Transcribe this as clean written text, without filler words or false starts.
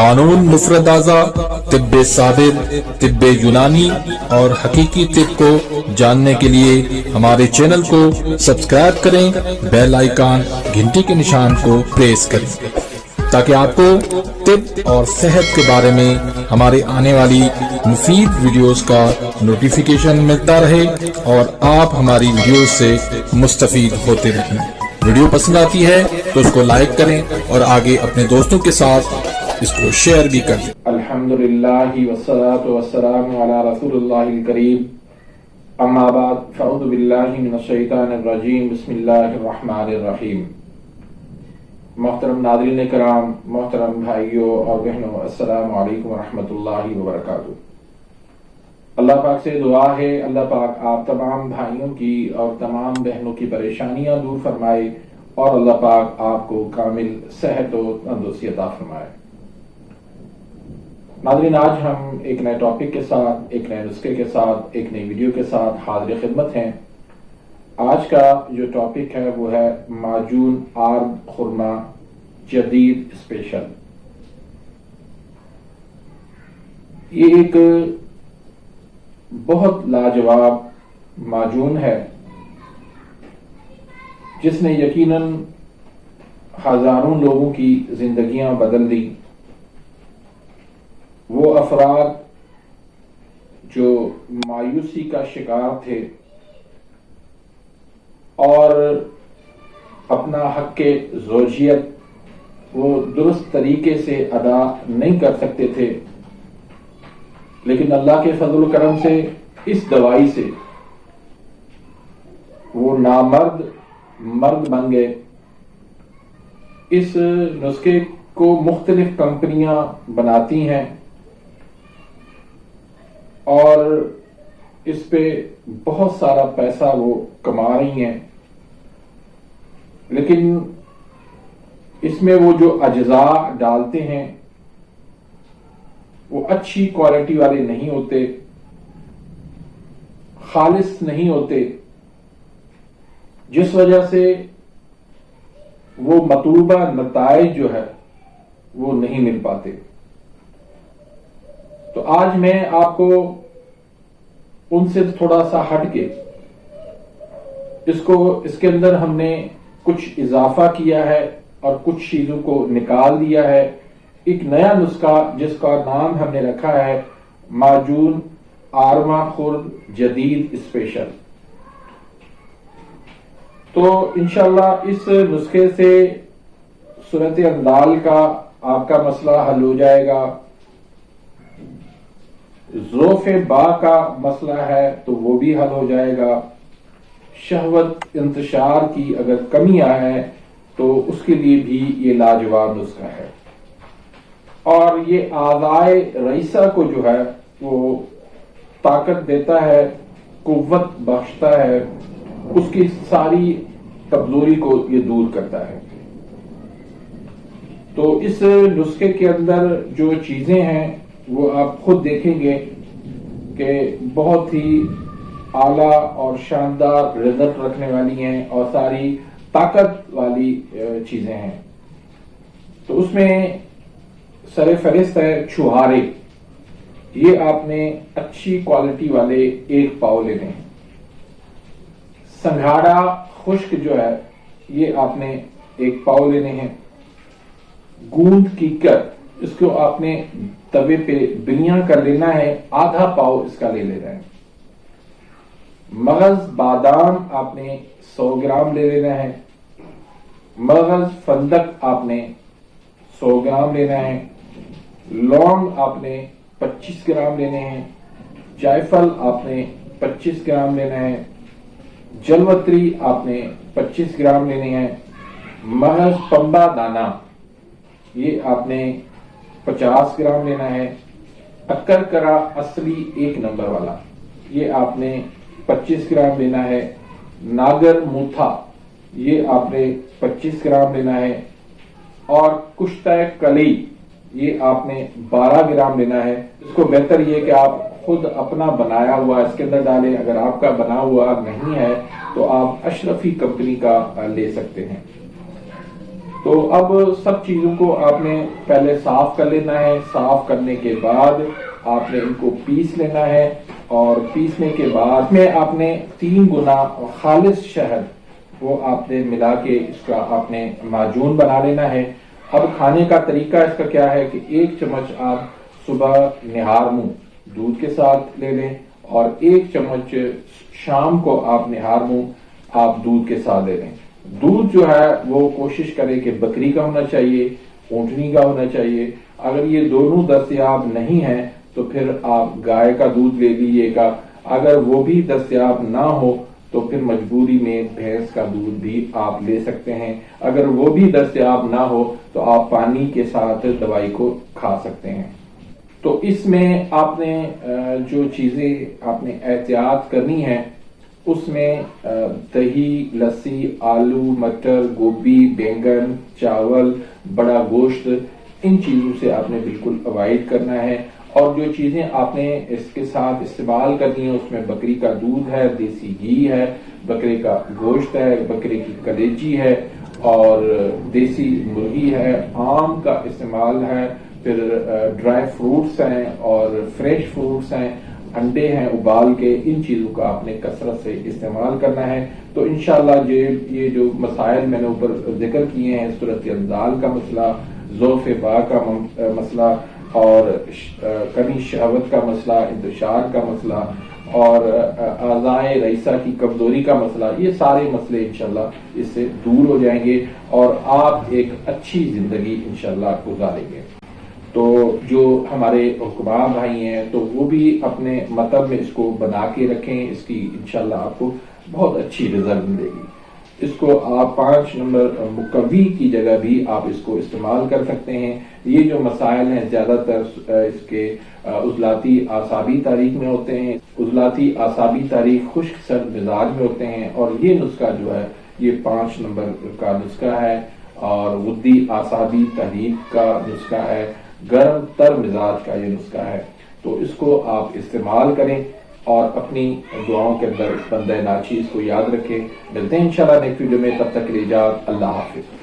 قانون مفردازہ، طب صادر، طب یونانی اور حقیقی طب کو جاننے کے لیے ہمارے چینل کو سبسکرائب کریں، بیل آئیکن گھنٹی کے نشان کو پریس کریں تاکہ آپ کو طب اور صحت کے بارے میں ہمارے آنے والی مفید ویڈیوز کا نوٹیفیکیشن ملتا رہے اور آپ ہماری ویڈیوز سے مستفید ہوتے رہیں۔ ویڈیو پسند آتی ہے تو اس کو لائک کریں اور آگے اپنے دوستوں کے ساتھ اس کو شیئر بھی کریں۔ الحمدللہ والصلاة والسلام علی رسول اللہ الکریم، اما بعد فاعوذ باللہ من الشیطان الرجیم، بسم اللہ الرحمن الرحیم۔ محترم ناظرین کرام، محترم بھائیوں اور بہنوں، السلام علیکم ورحمۃ اللہ وبرکاتہ۔ اللہ پاک سے دعا ہے اللہ پاک آپ تمام بھائیوں کی اور تمام بہنوں کی پریشانیاں دور فرمائے اور اللہ پاک آپ کو کامل صحت و تندرستی عطا فرمائے۔ ناظرین، آج ہم ایک نئے ٹاپک کے ساتھ، ایک نئے نسخے کے ساتھ، ایک نئی ویڈیو کے ساتھ حاضر خدمت ہیں۔ آج کا جو ٹاپک ہے وہ ہے معجون آرد خرما جدید اسپیشل۔ یہ ایک بہت لاجواب معجون ہے جس نے یقیناً ہزاروں لوگوں کی زندگیاں بدل دی۔ وہ افراد جو مایوسی کا شکار تھے اور اپنا حق زوجیت وہ درست طریقے سے ادا نہیں کر سکتے تھے، لیکن اللہ کے فضل و کرم سے اس دوائی سے وہ نامرد مرد بن گئے۔ اس نسخے کو مختلف کمپنیاں بناتی ہیں اور اس پہ بہت سارا پیسہ وہ کما رہی ہیں، لیکن اس میں وہ جو اجزاء ڈالتے ہیں وہ اچھی کوالٹی والے نہیں ہوتے، خالص نہیں ہوتے، جس وجہ سے وہ مطلوبہ نتائج جو ہے وہ نہیں مل پاتے۔ تو آج میں آپ کو ان سے تھوڑا سا ہٹ کے اس کے اندر ہم نے کچھ اضافہ کیا ہے اور کچھ چیزوں کو نکال دیا ہے، ایک نیا نسخہ جس کا نام ہم نے رکھا ہے معجون آرما خرد جدید اسپیشل۔ تو انشاءاللہ اس نسخے سے صورت اندال کا آپ کا مسئلہ حل ہو جائے گا، ذوف با کا مسئلہ ہے تو وہ بھی حل ہو جائے گا، شہوت انتشار کی اگر کمی ہے تو اس کے لیے بھی یہ لاجواب نسخہ ہے، اور یہ اعضائے رئیسہ کو جو ہے وہ طاقت دیتا ہے، قوت بخشتا ہے، اس کی ساری کمزوری کو یہ دور کرتا ہے۔ تو اس نسخے کے اندر جو چیزیں ہیں وہ آپ خود دیکھیں گے کہ بہت ہی اعلیٰ اور شاندار رزلٹ رکھنے والی ہیں اور ساری طاقت والی چیزیں ہیں۔ تو اس میں سر فہرست ہے چھہارے، یہ آپ نے اچھی کوالٹی والے 1 پاؤ لینے ہیں۔ سنگھاڑا خشک جو ہے یہ آپ نے 1 پاؤ لینے ہیں۔ گوند کیکر، اس کو آپ نے توے پہ بلیاں کر لینا ہے، آدھا پاؤ اس کا لے لینا ہے۔ مغز بادام آپ نے 100 گرام لے لینا ہے۔ مغز فندق آپ نے 100 گرام لینا ہے۔ لونگ آپ نے 25 گرام لینے ہیں۔ جائفل آپ نے 25 گرام لینا ہے۔ جلوتری آپ نے 25 گرام لینے ہیں۔ محض پمبا دانہ یہ آپ نے 50 گرام لینا ہے۔ اکر کرا اصلی 1 نمبر والا یہ آپ نے 25 گرام لینا ہے۔ ناگر موتھا یہ آپ نے 25 گرام لینا ہے، اور کشتہ کلی یہ آپ نے 12 گرام لینا ہے۔ اس کو بہتر یہ کہ آپ خود اپنا بنایا ہوا اس کے اندر ڈالیں، اگر آپ کا بنا ہوا نہیں ہے تو آپ اشرفی کمپنی کا لے سکتے ہیں۔ تو تو اب سب چیزوں کو آپ نے پہلے صاف کر لینا ہے. صاف کرنے کے بعد آپ نے ان کو پیس لینا ہے اور پیسنے کے بعد میں آپ نے 3 گنا خالص شہد وہ آپ نے ملا کے اس کا آپ نے معجون بنا لینا ہے. اب کھانے کا طریقہ اس کا کیا ہے کہ 1 چمچ آپ صبح نہار منہ دودھ کے ساتھ لے لیں اور 1 چمچ شام کو آپ نہار منہ آپ دودھ کے ساتھ لے لیں. دودھ جو ہے وہ کوشش کریں کہ بکری کا ہونا چاہیے, اونٹنی کا ہونا چاہیے. اگر یہ دونوں دستیاب نہیں ہیں تو پھر آپ گائے کا دودھ لے لیجیے گا. اگر وہ بھی دستیاب نہ ہو تو پھر مجبوری میں بھینس کا دودھ بھی آپ لے سکتے ہیں. اگر وہ بھی دستیاب نہ ہو تو آپ پانی کے ساتھ دوائی کو کھا سکتے ہیں. تو اس میں آپ نے جو چیزیں آپ نے احتیاط کرنی ہے اس میں دہی, لسی, آلو, مٹر, گوبھی, بینگن, چاول, بڑا گوشت, ان چیزوں سے آپ نے بالکل اوائڈ کرنا ہے. اور جو چیزیں آپ نے اس کے ساتھ استعمال کرنی ہیں اس میں بکری کا دودھ ہے, دیسی گھی ہے, بکرے کا گوشت ہے, بکرے کی کلیجی ہے اور دیسی مرغی ہے, آم کا استعمال ہے, پھر ڈرائی فروٹس ہیں اور فریش فروٹس ہیں, انڈے ہیں ابال کے. ان چیزوں کا آپ نے کثرت سے استعمال کرنا ہے. تو انشاءاللہ یہ جو مسائل میں نے اوپر ذکر کیے ہیں, صورت انزال کا مسئلہ, ضعف با کا مسئلہ اور کمی شہوت کا مسئلہ, انتشار کا مسئلہ اور اعضائے رئیسہ کی کمزوری کا مسئلہ, یہ سارے مسئلے انشاءاللہ اس سے دور ہو جائیں گے اور آپ ایک اچھی زندگی انشاءاللہ گزاریں گے. تو جو ہمارے حکماء بھائی ہیں تو وہ بھی اپنے مطلب میں اس کو بنا کے رکھیں, اس کی انشاءاللہ آپ کو بہت اچھی رزلٹ ملے گی. اس کو آپ 5 نمبر مقوی کی جگہ بھی آپ اس کو استعمال کر سکتے ہیں. یہ جو مسائل ہیں زیادہ تر اس کے عضلاتی اعصابی تاریخ میں ہوتے ہیں. عضلاتی اعصابی تاریخ خشک سرد مزاج میں ہوتے ہیں اور یہ نسخہ جو ہے یہ 5 نمبر کا نسخہ ہے اور ودی اعصابی تحریک کا نسخہ ہے, گرم تر مزاج کا یہ نسخہ ہے. تو اس کو آپ استعمال کریں اور اپنی دعاؤں کے اندر بندہ ناچیز کو یاد رکھیں. ملتے ہیں انشاءاللہ نیکسٹ ویڈیو میں, تب تک کے لیے اجازت, اللہ حافظ.